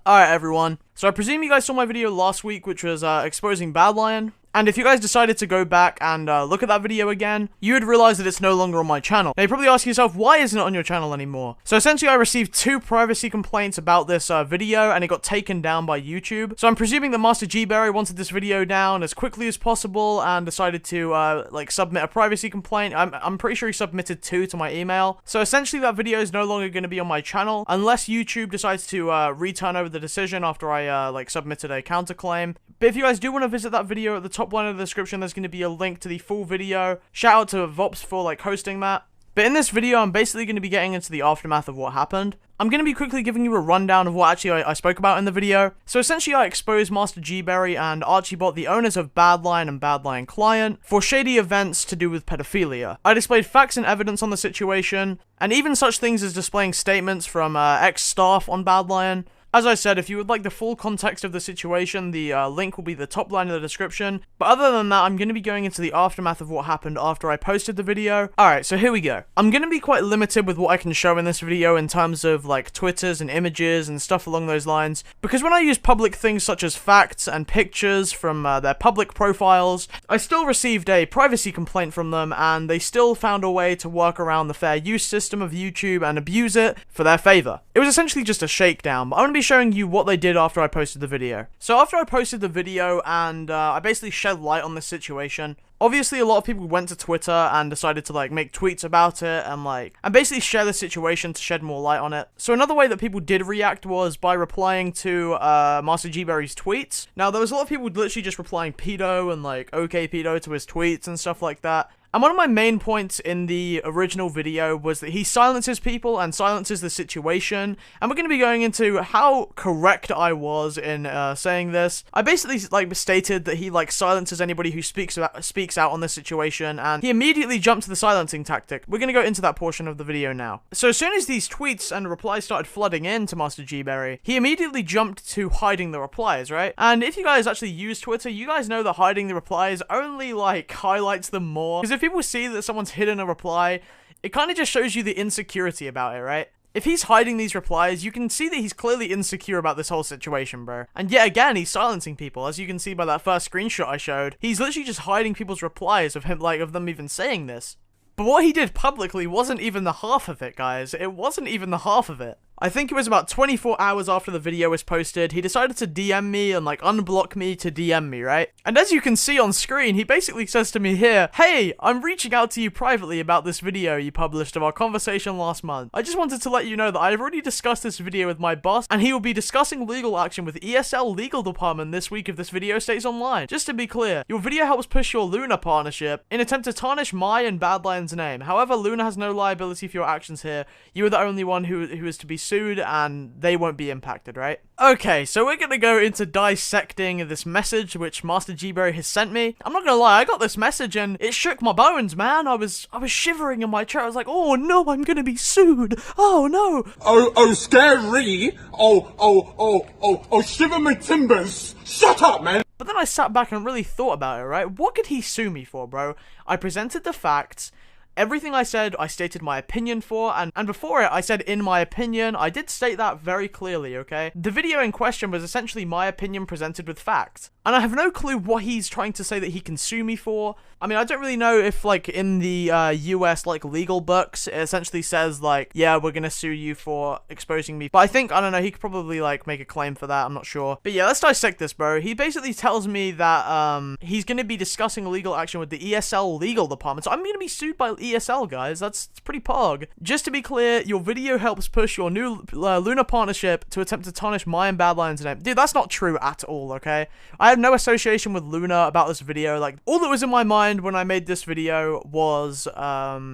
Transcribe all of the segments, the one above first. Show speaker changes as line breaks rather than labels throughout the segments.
Alright everyone, so I presume you guys saw my video last week which was exposing BADLION. And if you guys decided to go back and look at that video again, you would realize that it's no longer on my channel. Now you're probably asking yourself, why isn't it on your channel anymore? So essentially I received 2 privacy complaints about this video and it got taken down by YouTube. So I'm presuming that Master G-Berry wanted this video down as quickly as possible and decided to submit a privacy complaint. I'm pretty sure he submitted 2 to my email. So essentially that video is no longer going to be on my channel unless YouTube decides to return over the decision after I submitted a counterclaim. But if you guys do want to visit that video, at the top line of the description there's going to be a link to the full video. Shout out to Vops for hosting that. But in this video I'm basically going to be getting into the aftermath of what happened. I'm going to be quickly giving you a rundown of what actually I spoke about in the video. So essentially I exposed Master G-Berry and Archibot, the owners of BADLION and BADLION Client, for shady events to do with pedophilia. I displayed facts and evidence on the situation, and even such things as displaying statements from ex-staff on BADLION. As I said, if you would like the full context of the situation, the link will be the top line of the description. But other than that, I'm going to be going into the aftermath of what happened after I posted the video. Alright, so here we go. I'm going to be quite limited with what I can show in this video in terms of Twitters and images and stuff along those lines. Because when I use public things such as facts and pictures from their public profiles, I still received a privacy complaint from them and they still found a way to work around the fair use system of YouTube and abuse it for their favor. It was essentially just a shakedown, but I'm going to be showing you what they did after I posted the video. So after I posted the video and I basically shed light on this situation, obviously a lot of people went to Twitter and decided to make tweets about it and basically share the situation to shed more light on it. So another way that people did react was by replying to Master G-Berry's tweets. Now there was a lot of people literally just replying pedo and okay pedo to his tweets and stuff like that. And one of my main points in the original video was that he silences people and silences the situation, and we're going to be going into how correct I was in saying this. I basically stated that he silences anybody who speaks out on this situation, and he immediately jumped to the silencing tactic. We're going to go into that portion of the video now. So as soon as these tweets and replies started flooding in to Master G-Berry, he immediately jumped to hiding the replies, right? And if you guys actually use Twitter, you guys know that hiding the replies only highlights them more, because if people see that someone's hidden a reply, it kind of just shows you the insecurity about it, right? If he's hiding these replies, you can see that he's clearly insecure about this whole situation, bro. And yet again, he's silencing people. As you can see by that first screenshot I showed, he's literally just hiding people's replies of him, of them even saying this. But what he did publicly wasn't even the half of it, guys. It wasn't even the half of it. I think it was about 24 hours after the video was posted, he decided to DM me and unblock me to DM me, right? And as you can see on screen, he basically says to me here, "Hey, I'm reaching out to you privately about this video you published of our conversation last month. I just wanted to let you know that I've already discussed this video with my boss and he will be discussing legal action with ESL legal department this week if this video stays online. Just to be clear, your video helps push your Luna partnership in attempt to tarnish my and BADLION's name. However, Luna has no liability for your actions here. You are the only one who is to be sued and they won't be impacted, right?" Okay, so we're gonna go into dissecting this message which Master G-Berry has sent me. I'm not gonna lie, I got this message and it shook my bones, man. I was shivering in my chair. I was like, oh no, I'm gonna be sued. Oh no.
Oh, scary. Oh, shiver my timbers. Shut up, man.
But then I sat back and really thought about it, right? What could he sue me for, bro? I presented the facts. Everything I said, I stated my opinion for, and before it, I said in my opinion. I did state that very clearly, okay? The video in question was essentially my opinion presented with facts. And I have no clue what he's trying to say that he can sue me for. I mean, I don't really know if, in the US, legal books, it essentially says, yeah, we're gonna sue you for exposing me. But I think, I don't know, he could probably, make a claim for that, I'm not sure. But yeah, let's dissect this, bro. He basically tells me that, he's gonna be discussing legal action with the ESL legal department. So I'm gonna be sued by ESL, guys. That's pretty pog. Just to be clear, your video helps push your new Luna partnership to attempt to tarnish my and BADLION's name. Dude, that's not true at all, okay? I have no association with Luna about this video. All that was in my mind when I made this video was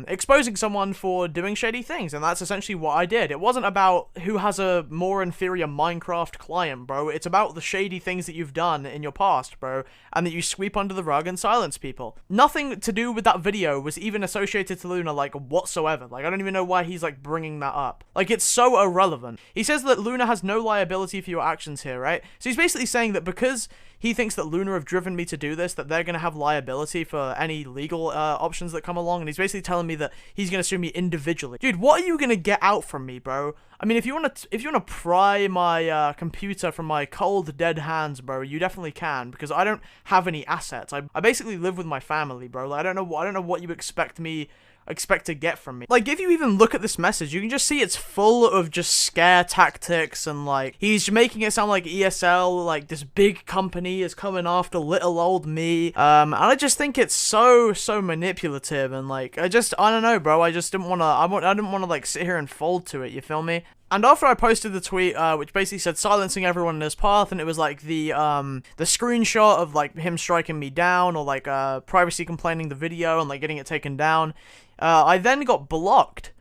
exposing someone for doing shady things, and that's essentially what I did. It wasn't about who has a more inferior Minecraft client, bro. It's about the shady things that you've done in your past, bro, and that you sweep under the rug and silence people. Nothing to do with that video was even associated to Luna, whatsoever. I don't even know why he's, bringing that up. It's so irrelevant. He says that Luna has no liability for your actions here, right? So he's basically saying that because he thinks that Luna have driven me to do this, that they're going to have liability for any legal options that come along, and he's basically telling me that he's going to sue me individually. Dude, what are you going to get out from me, bro? I mean, if you wanna pry my computer from my cold dead hands, bro, you definitely can, because I don't have any assets. I basically live with my family, bro. Like, I don't know what you expect to get from me. Like, if you even look at this message, you can just see it's full of just scare tactics, and like he's making it sound like ESL, like this big company is coming after little old me. And I just think it's so manipulative, and like I don't know, bro. I just didn't wanna like sit here and fold to it. You feel me? And after I posted the tweet, which basically said silencing everyone in his path, and it was like the screenshot of like him striking me down, or like privacy complaining the video and like getting it taken down, I then got blocked.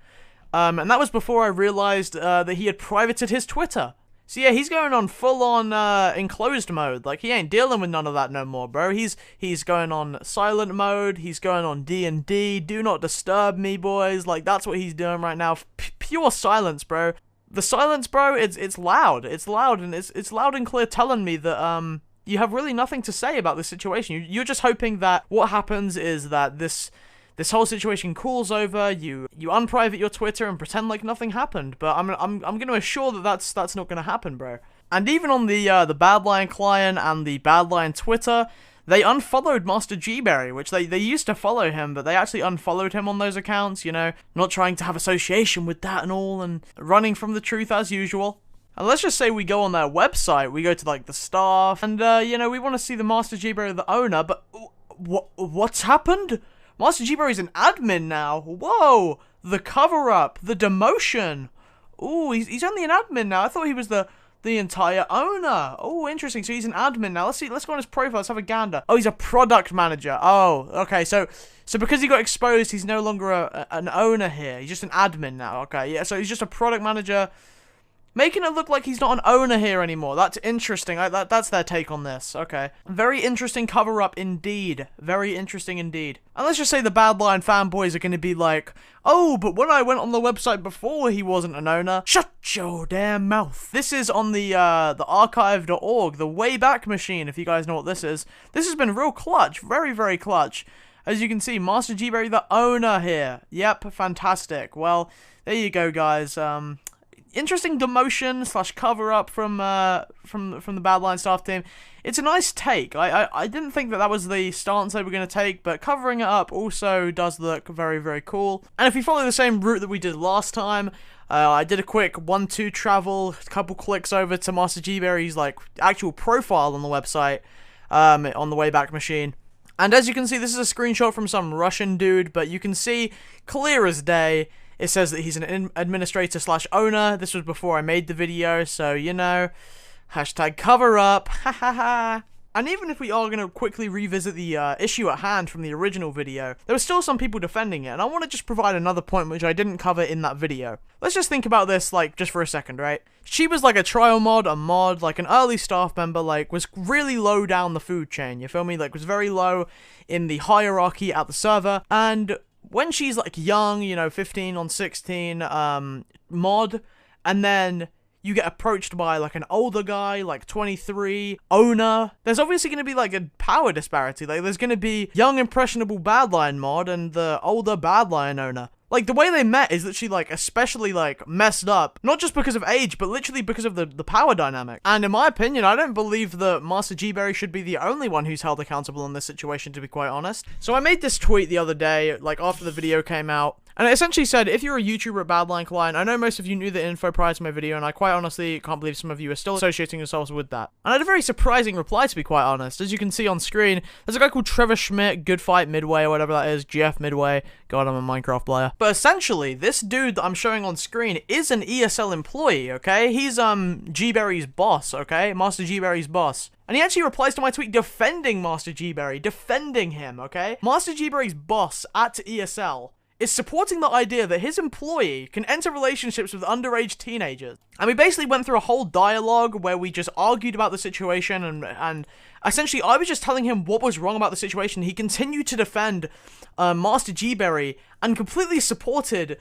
And that was before I realized that he had privated his Twitter. So yeah, he's going on full on enclosed mode. Like, he ain't dealing with none of that no more, bro. He's going on silent mode. He's going on D&D. Do not disturb me, boys. Like, that's what he's doing right now. Pure silence, bro. The silence, bro, it's loud. It's loud, and it's loud and clear telling me that you have really nothing to say about this situation. You're just hoping that what happens is that this whole situation cools over. You unprivate your Twitter and pretend like nothing happened. But I'm going to assure that that's not going to happen, bro. And even on the BADLION client and the BADLION Twitter, they unfollowed Master G-Berry, which they used to follow him, but they actually unfollowed him on those accounts, you know, not trying to have association with that and all, and running from the truth as usual. And let's just say we go on their website, we go to like the staff, and you know, we want to see the Master G-Berry, the owner, but what's happened? Master G-Berry's an admin now. Whoa, the cover-up, the demotion. Ooh, he's only an admin now. I thought he was the entire owner. Oh, interesting. So he's an admin now. Let's go on his profile. Let's have a gander. Oh, he's a product manager. Oh, okay. So because he got exposed, he's no longer an owner here. He's just an admin now. Okay, yeah. So he's just a product manager, making it look like he's not an owner here anymore. That's interesting. That's their take on this. Okay. Very interesting cover-up indeed. Very interesting indeed. And let's just say the BADLION fanboys are going to be like, oh, but when I went on the website before he wasn't an owner. Shut your damn mouth. This is on the archive.org, the Wayback Machine, if you guys know what this is. This has been real clutch. Very, very clutch. As you can see, Master G-Berry, the owner here. Yep, fantastic. Well, there you go, guys. Interesting demotion / cover up from the BADLION staff team. It's a nice take. I didn't think that was the stance they were going to take, but covering it up also does look very, very cool. And if we follow the same route that we did last time, I did a quick 1-2 travel, a couple clicks over to Master G-Berry's like actual profile on the website, on the Wayback Machine. And as you can see, this is a screenshot from some Russian dude, but you can see clear as day. It says that he's an administrator / owner. This was before I made the video, so, you know, hashtag cover up, ha ha ha. And even if we are going to quickly revisit the issue at hand from the original video, there were still some people defending it, and I want to just provide another point which I didn't cover in that video. Let's just think about this, like, just for a second, right? She was like a trial mod, like an early staff member, like, was really low down the food chain, you feel me? Like, was very low in the hierarchy at the server, and when she's like young, you know, 15 on 16 mod, and then you get approached by like an older guy, like 23, owner, there's obviously going to be like a power disparity. Like, there's going to be young impressionable BADLION mod and the older BADLION owner. Like, the way they met is that she, like, especially, like, messed up. Not just because of age, but literally because of the power dynamic. And in my opinion, I don't believe that Master G-Berry should be the only one who's held accountable in this situation, to be quite honest. So I made this tweet the other day, like, after the video came out. And it essentially said, if you're a YouTuber at BADLION client, I know most of you knew the info prior to my video, and I quite honestly can't believe some of you are still associating yourselves with that. And I had a very surprising reply, to be quite honest. As you can see on screen, there's a guy called Trevor Schmidt, Good Fight Midway, or whatever that is, GF Midway. God, I'm a Minecraft player. But essentially, this dude that I'm showing on screen is an ESL employee, okay? He's, G-Berry's boss, okay? Master G-Berry's boss. And he actually replies to my tweet defending Master G-Berry, defending him, okay? Master G-Berry's boss at ESL is supporting the idea that his employee can enter relationships with underage teenagers. And we basically went through a whole dialogue where we just argued about the situation, and essentially I was just telling him what was wrong about the situation. He continued to defend Master G-Berry and completely supported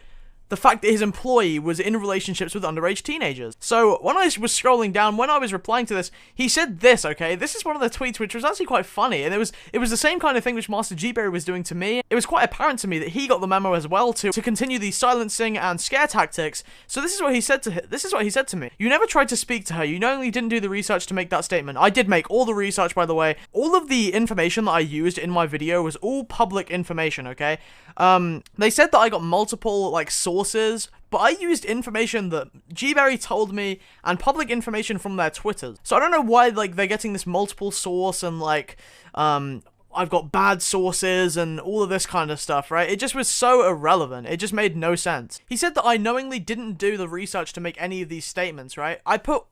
the fact that his employee was in relationships with underage teenagers. So when I was scrolling down, when I was replying to this, he said this, okay? This is one of the tweets which was actually quite funny, and it was the same kind of thing which Master G-Berry was doing to me. It was quite apparent to me that he got the memo as well to continue the silencing and scare tactics. So this is what he said to me. You never tried to speak to her. You knowingly didn't do the research to make that statement. I did make all the research, by the way. All of the information that I used in my video was all public information, okay? They said that I got multiple, like, sources, but I used information that G-Berry told me and public information from their Twitters. So I don't know why, like, they're getting this multiple source and, like, I've got bad sources and all of this kind of stuff, right? It just was so irrelevant. It just made no sense. He said that I knowingly didn't do the research to make any of these statements, right? I put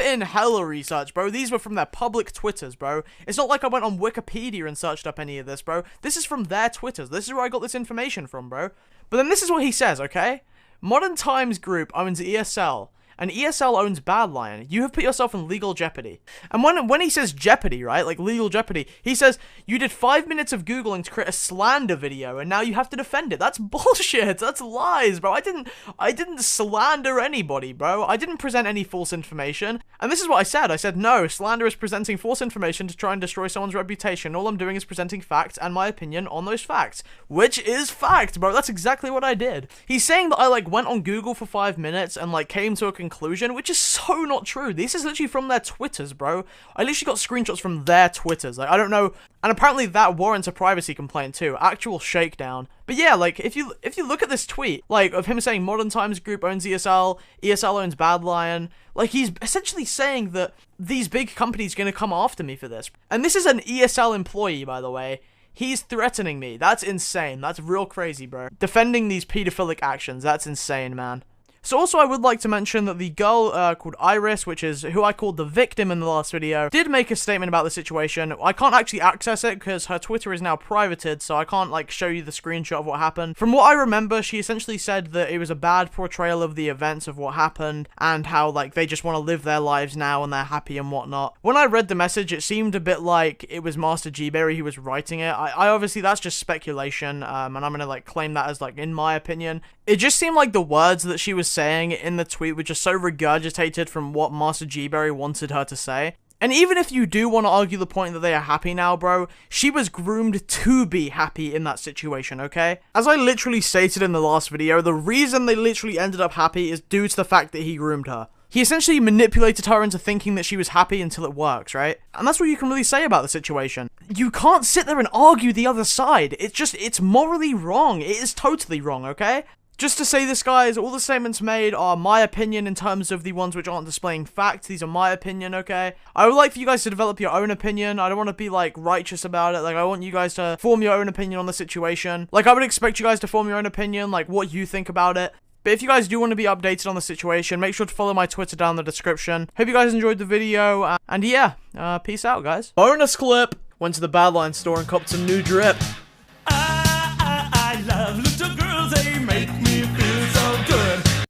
in hella research, bro. These were from their public Twitters, bro. It's not like I went on Wikipedia and searched up any of this, bro. This is from their Twitters. This is where I got this information from, bro. But then this is what he says, okay? Modern Times Group owns ESL, and ESL owns BADLION. You have put yourself in legal jeopardy. And when he says jeopardy, right, like legal jeopardy, he says, you did 5 minutes of Googling to create a slander video, and now you have to defend it. That's bullshit. That's lies, bro. I didn't slander anybody, bro. I didn't present any false information. And this is what I said. I said, no, slander is presenting false information to try and destroy someone's reputation. All I'm doing is presenting facts and my opinion on those facts, which is fact, bro. That's exactly what I did. He's saying that I, like, went on Google for 5 minutes and, like, came to a conclusion, which is so not true. This is literally from their Twitters, bro. I literally got screenshots from their Twitters. Like, I don't know, and apparently that warrants a privacy complaint too. Actual shakedown. But yeah, like, if you look at this tweet, like, of him saying Modern Times Group owns ESL, ESL owns BADLION, like, he's essentially saying that these big companies are gonna come after me for this. And this is an ESL employee, by the way. He's threatening me. That's insane. That's real crazy, bro. Defending these pedophilic actions. That's insane, man. So also I would like to mention that the girl called Iris, which is who I called the victim in the last video, did make a statement about the situation. I can't actually access it because her Twitter is now privated, so I can't, like, show you the screenshot of what happened. From what I remember, she essentially said that it was a bad portrayal of the events of what happened and how, like, they just want to live their lives now and they're happy and whatnot. When I read the message, it seemed a bit like it was Master G-Berry who was writing it. I obviously, that's just speculation, and I'm gonna, like, claim that as, like, in my opinion. It just seemed like the words that she was saying in the tweet were just so regurgitated from what Master G-Berry wanted her to say. And even if you do want to argue the point that they are happy now, bro, she was groomed to be happy in that situation, okay? As I literally stated in the last video, the reason they literally ended up happy is due to the fact that he groomed her. He essentially manipulated her into thinking that she was happy until it works, right? And that's what you can really say about the situation. You can't sit there and argue the other side. It's morally wrong. It is totally wrong, okay? Just to say this, guys, all the statements made are my opinion in terms of the ones which aren't displaying facts. These are my opinion, okay? I would like for you guys to develop your own opinion. I don't want to be, like, righteous about it. Like, I want you guys to form your own opinion on the situation. Like, I would expect you guys to form your own opinion, like, what you think about it. But if you guys do want to be updated on the situation, make sure to follow my Twitter down in the description. Hope you guys enjoyed the video, and yeah, peace out, guys. Bonus clip! Went to the BADLION store and copped some new drip.
I love little